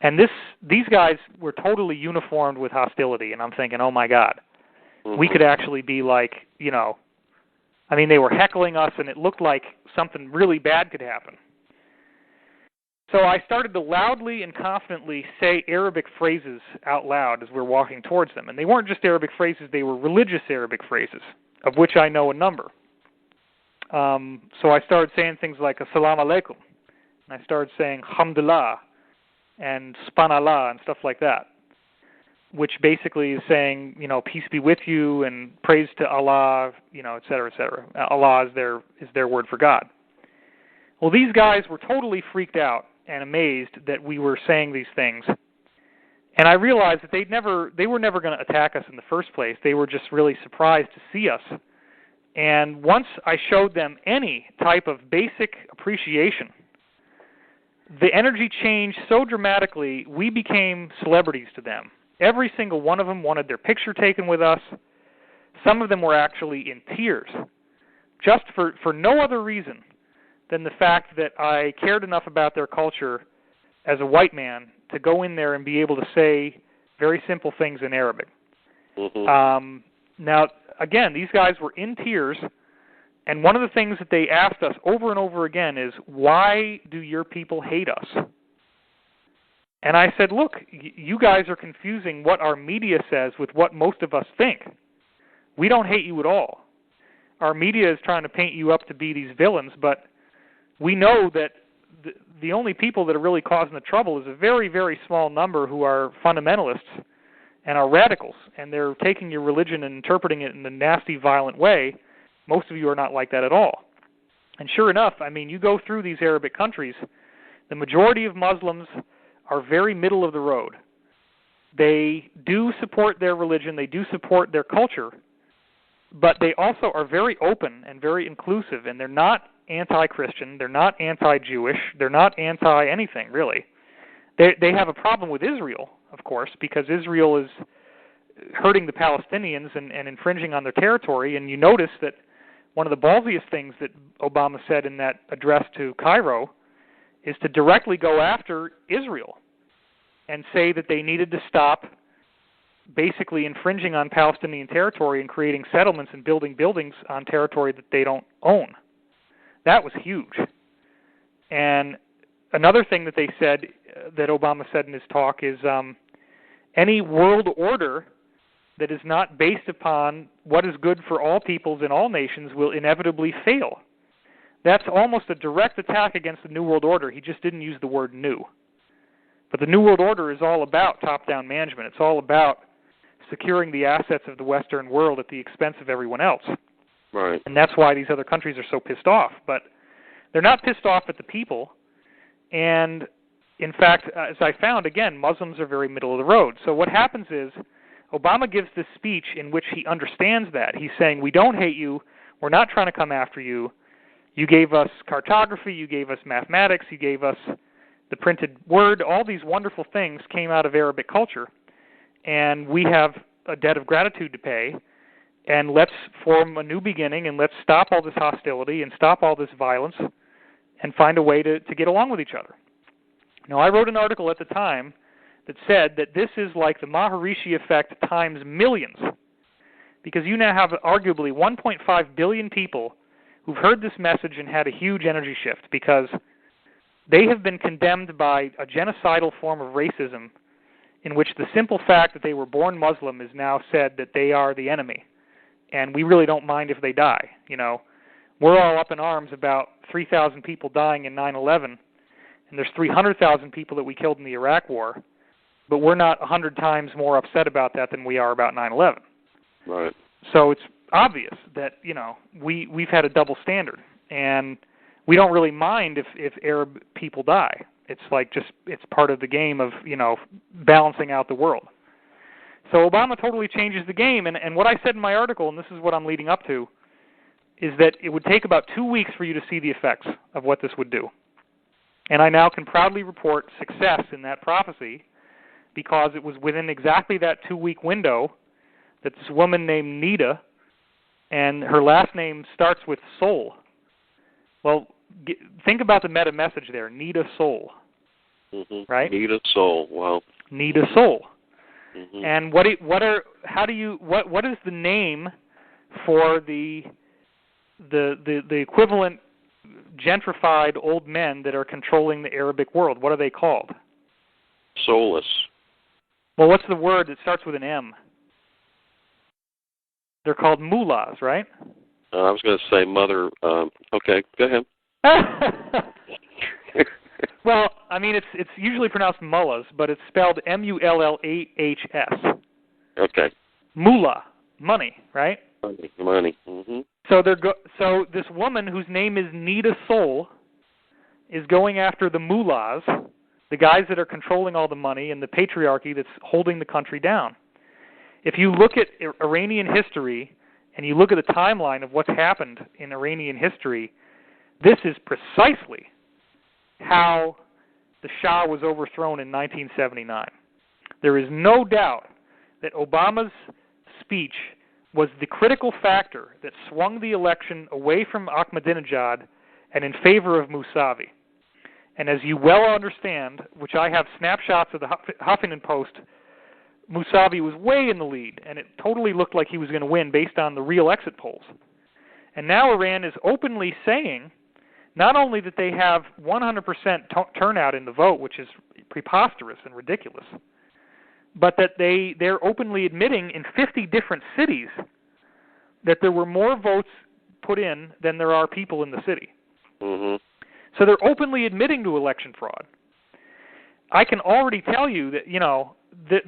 And these guys were totally uniformed with hostility, and I'm thinking, oh my God, we could actually be like, I mean, they were heckling us, and it looked like something really bad could happen. So I started to loudly and confidently say Arabic phrases out loud as we're walking towards them. And they weren't just Arabic phrases, they were religious Arabic phrases, of which I know a number. So I started saying things like Assalamu alaikum. And I started saying Hamdulillah and Subhanallah and stuff like that, which basically is saying, peace be with you and praise to Allah, et cetera, et cetera. Allah is their word for God. Well, these guys were totally freaked out and amazed that we were saying these things. And I realized that they were never going to attack us in the first place. They were just really surprised to see us. And once I showed them any type of basic appreciation, the energy changed so dramatically, we became celebrities to them. Every single one of them wanted their picture taken with us. Some of them were actually in tears, just for no other reason than the fact that I cared enough about their culture as a white man to go in there and be able to say very simple things in Arabic. Now, again, these guys were in tears, and one of the things that they asked us over and over again is, why do your people hate us? And I said, look, you guys are confusing what our media says with what most of us think. We don't hate you at all. Our media is trying to paint you up to be these villains, but we know that the only people that are really causing the trouble is a very, very small number who are fundamentalists and are radicals, and they're taking your religion and interpreting it in a nasty, violent way. Most of you are not like that at all. And sure enough, I mean, you go through these Arabic countries, the majority of Muslims are very middle of the road. They do support their religion, they do support their culture, but they also are very open and very inclusive, and they're not anti-Christian, they're not anti-Jewish, they're not anti-anything, really. They have a problem with Israel, of course, because Israel is hurting the Palestinians and infringing on their territory, and you notice that one of the ballsiest things that Obama said in that address to Cairo is to directly go after Israel and say that they needed to stop basically infringing on Palestinian territory and creating settlements and building buildings on territory that they don't own. That was huge. And another thing that they said, that Obama said in his talk, is any world order that is not based upon what is good for all peoples and all nations will inevitably fail. That's almost a direct attack against the New World Order. He just didn't use the word new. But the New World Order is all about top-down management. It's all about securing the assets of the Western world at the expense of everyone else. Right. And that's why these other countries are so pissed off. But they're not pissed off at the people. And, in fact, as I found, again, Muslims are very middle of the road. So what happens is Obama gives this speech in which he understands that. He's saying, we don't hate you. We're not trying to come after you. You gave us cartography. You gave us mathematics. You gave us the printed word. All these wonderful things came out of Arabic culture. And we have a debt of gratitude to pay. And let's form a new beginning, and let's stop all this hostility and stop all this violence and find a way to get along with each other. Now, I wrote an article at the time that said that this is like the Maharishi effect times millions, because you now have arguably 1.5 billion people who've heard this message and had a huge energy shift, because they have been condemned by a genocidal form of racism in which the simple fact that they were born Muslim is now said that they are the enemy. And we really don't mind if they die. We're all up in arms about 3,000 people dying in 9/11, and there's 300,000 people that we killed in the Iraq War, but we're not 100 times more upset about that than we are about 9/11. Right. So it's obvious that we've had a double standard, and we don't really mind if Arab people die. It's like it's part of the game of balancing out the world. So Obama totally changes the game, and what I said in my article, and this is what I'm leading up to, is that it would take about 2 weeks for you to see the effects of what this would do. And I now can proudly report success in that prophecy, because it was within exactly that 2-week window that this woman named Nita, and her last name starts with Soul. Well, think about the meta message there, Nita Soul. right? Need a soul. Wow. Need a soul. Mm-hmm. And what is the name for the equivalent gentrified old men that are controlling the Arabic world? What are they called? Soulless. Well, what's the word that starts with an M? They're called mullahs, right? I was going to say mother. Okay, go ahead. Well, I mean, it's usually pronounced mullahs, but it's spelled Mullahs. Okay. Mullah, money, right? Money. Mm-hmm. So this woman whose name is Nita Soul is going after the mullahs, the guys that are controlling all the money and the patriarchy that's holding the country down. If you look at Iranian history and you look at the timeline of what's happened in Iranian history, this is precisely how the Shah was overthrown in 1979. There is no doubt that Obama's speech was the critical factor that swung the election away from Ahmadinejad and in favor of Mousavi. And as you well understand, which I have snapshots of the Huffington Post, Mousavi was way in the lead, and it totally looked like he was going to win based on the real exit polls. And now Iran is openly saying not only that they have 100% turnout in the vote, which is preposterous and ridiculous, but that they're openly admitting in 50 different cities that there were more votes put in than there are people in the city. Mm-hmm. So they're openly admitting to election fraud. I can already tell you that,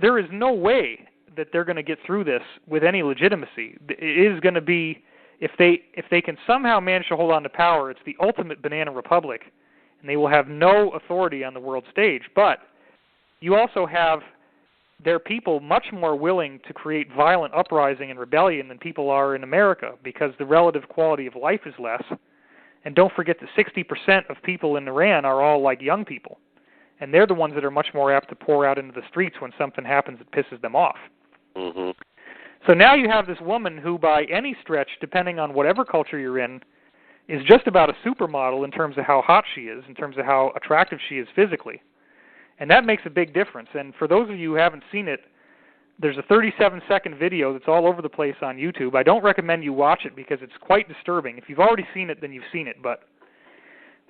there is no way that they're going to get through this with any legitimacy. It is going to be, if they can somehow manage to hold on to power, it's the ultimate banana republic, and they will have no authority on the world stage. But you also have their people much more willing to create violent uprising and rebellion than people are in America, because the relative quality of life is less. And don't forget that 60% of people in Iran are all like young people. And they're the ones that are much more apt to pour out into the streets when something happens that pisses them off. Mm-hmm. So now you have this woman who, by any stretch, depending on whatever culture you're in, is just about a supermodel in terms of how hot she is, in terms of how attractive she is physically. And that makes a big difference. And for those of you who haven't seen it, there's a 37-second video that's all over the place on YouTube. I don't recommend you watch it because it's quite disturbing. If you've already seen it, then you've seen it. But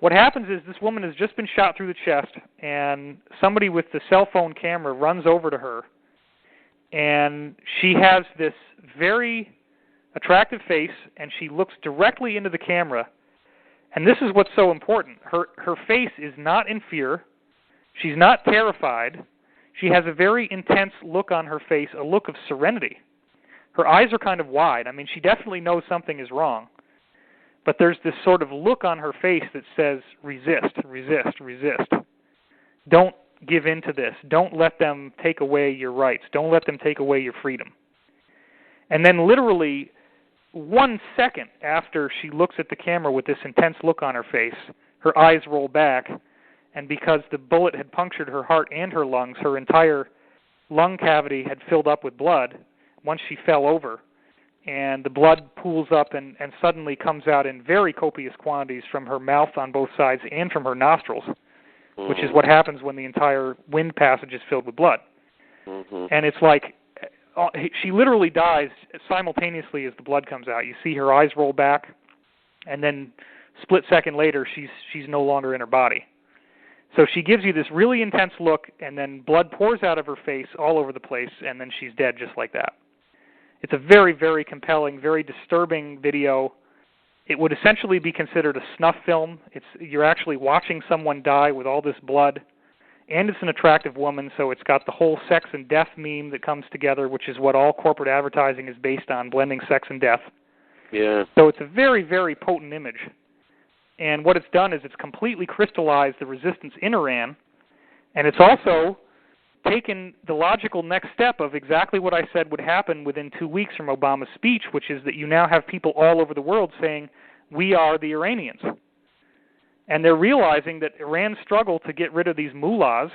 what happens is this woman has just been shot through the chest, and somebody with the cell phone camera runs over to her, and she has this very attractive face, and she looks directly into the camera. And this is what's so important. Her face is not in fear. She's not terrified. She has a very intense look on her face, a look of serenity. Her eyes are kind of wide. I mean, she definitely knows something is wrong. But there's this sort of look on her face that says, resist, resist, resist. Don't give in to this. Don't let them take away your rights. Don't let them take away your freedom. And then literally 1 second after she looks at the camera with this intense look on her face, her eyes roll back, and because the bullet had punctured her heart and her lungs, her entire lung cavity had filled up with blood once she fell over. And the blood pools up and suddenly comes out in very copious quantities from her mouth on both sides and from her nostrils, which is what happens when the entire wind passage is filled with blood. Mm-hmm. And it's like she literally dies simultaneously as the blood comes out. You see her eyes roll back, and then split second later, she's no longer in her body. So she gives you this really intense look, and then blood pours out of her face all over the place, and then she's dead just like that. It's a very, very compelling, very disturbing video. It would essentially be considered a snuff film. You're actually watching someone die with all this blood, and it's an attractive woman, so it's got the whole sex and death meme that comes together, which is what all corporate advertising is based on, blending sex and death. Yeah. So it's a very, very potent image. And what it's done is it's completely crystallized the resistance in Iran, and it's also taken the logical next step of exactly what I said would happen within 2 weeks from Obama's speech, which is that you now have people all over the world saying, we are the Iranians. And they're realizing that Iran's struggle to get rid of these mullahs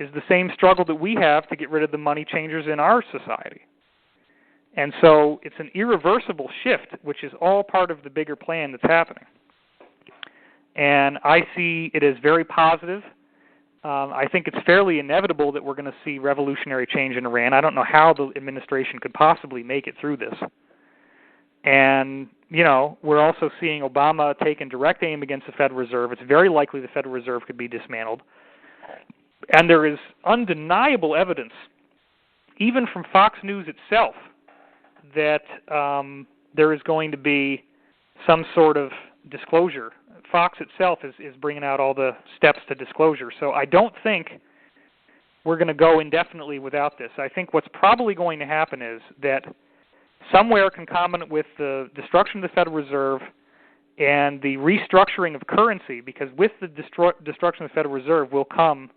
is the same struggle that we have to get rid of the money changers in our society. And so it's an irreversible shift, which is all part of the bigger plan that's happening. And I see it as very positive. I think it's fairly inevitable that we're going to see revolutionary change in Iran. I don't know how the administration could possibly make it through this. And, we're also seeing Obama taking direct aim against the Federal Reserve. It's very likely the Federal Reserve could be dismantled. And there is undeniable evidence, even from Fox News itself, that there is going to be some sort of disclosure. Fox itself is bringing out all the steps to disclosure. So I don't think we're going to go indefinitely without this. I think what's probably going to happen is that somewhere concomitant with the destruction of the Federal Reserve and the restructuring of currency, because with the destruction of the Federal Reserve will come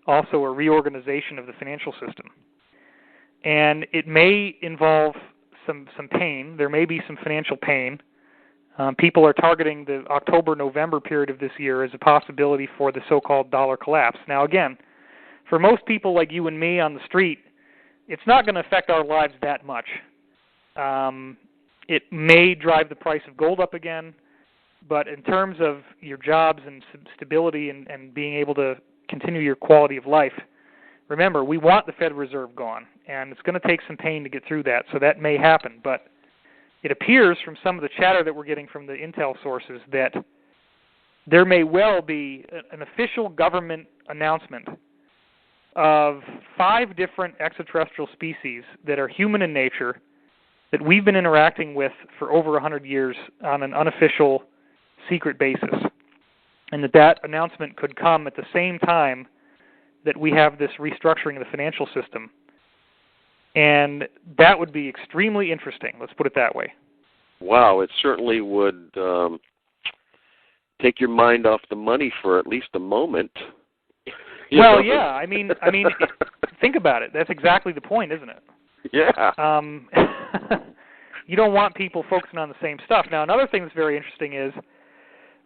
also a reorganization of the financial system. And it may involve some pain. There may be some financial pain. People are targeting the October-November period of this year as a possibility for the so-called dollar collapse. Now, again, for most people like you and me on the street, it's not going to affect our lives that much. It may drive the price of gold up again, but in terms of your jobs and stability and being able to continue your quality of life, remember, we want the Federal Reserve gone, and it's going to take some pain to get through that, so that may happen. But it appears from some of the chatter that we're getting from the intel sources that there may well be an official government announcement of 5 different extraterrestrial species that are human in nature that we've been interacting with for over 100 years on an unofficial, secret basis. And that announcement could come at the same time that we have this restructuring of the financial system. And that would be extremely interesting, let's put it that way. Wow, it certainly would take your mind off the money for at least a moment. Yeah, I mean, think about it. That's exactly the point, isn't it? Yeah. You don't want people focusing on the same stuff. Now, another thing that's very interesting is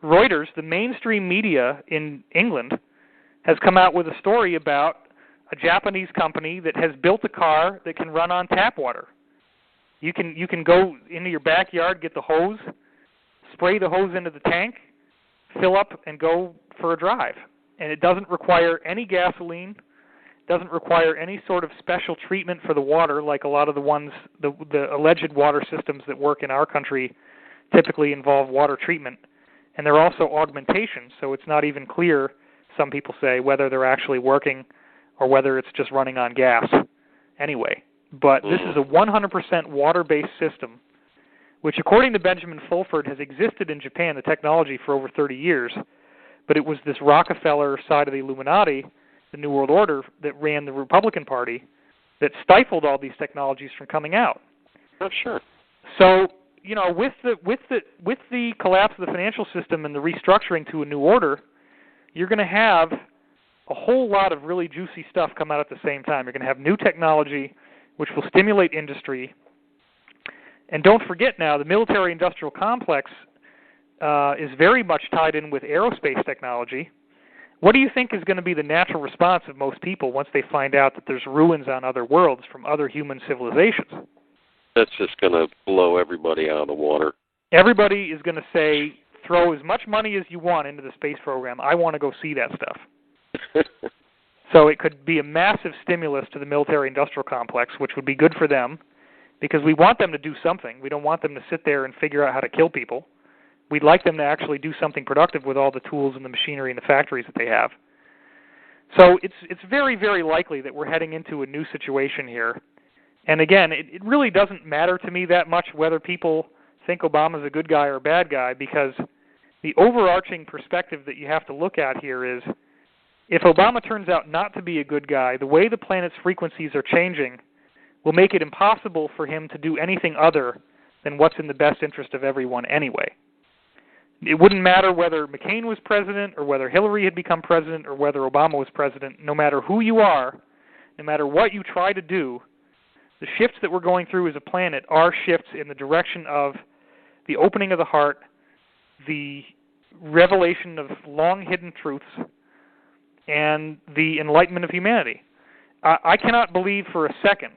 Reuters, the mainstream media in England, has come out with a story about a Japanese company that has built a car that can run on tap water. You can go into your backyard, get the hose, spray the hose into the tank, fill up, and go for a drive. And it doesn't require any gasoline, doesn't require any sort of special treatment for the water like a lot of the ones, the alleged water systems that work in our country typically involve water treatment. And they're also augmentations, so it's not even clear, some people say, whether they're actually working or whether it's just running on gas anyway. But this is a 100% water-based system, which according to Benjamin Fulford has existed in Japan, the technology, for over 30 years. But it was this Rockefeller side of the Illuminati, the New World Order, that ran the Republican Party that stifled all these technologies from coming out. Oh, sure. So, with the collapse of the financial system and the restructuring to a new order, you're going to have a whole lot of really juicy stuff come out at the same time. You're going to have new technology, which will stimulate industry. And don't forget now, the military-industrial complex is very much tied in with aerospace technology. What do you think is going to be the natural response of most people once they find out that there's ruins on other worlds from other human civilizations? That's just going to blow everybody out of the water. Everybody is going to say, throw as much money as you want into the space program. I want to go see that stuff. So it could be a massive stimulus to the military-industrial complex, which would be good for them, because we want them to do something. We don't want them to sit there and figure out how to kill people. We'd like them to actually do something productive with all the tools and the machinery and the factories that they have. So it's very, very likely that we're heading into a new situation here. And again, it really doesn't matter to me that much whether people think Obama's a good guy or a bad guy, because the overarching perspective that you have to look at here is, if Obama turns out not to be a good guy, the way the planet's frequencies are changing will make it impossible for him to do anything other than what's in the best interest of everyone anyway. It wouldn't matter whether McCain was president or whether Hillary had become president or whether Obama was president. No matter who you are, no matter what you try to do, the shifts that we're going through as a planet are shifts in the direction of the opening of the heart, the revelation of long-hidden truths, and the enlightenment of humanity. I cannot believe for a second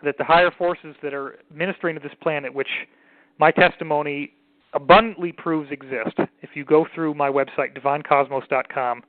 that the higher forces that are ministering to this planet, which my testimony abundantly proves exist. If you go through my website, divinecosmos.com,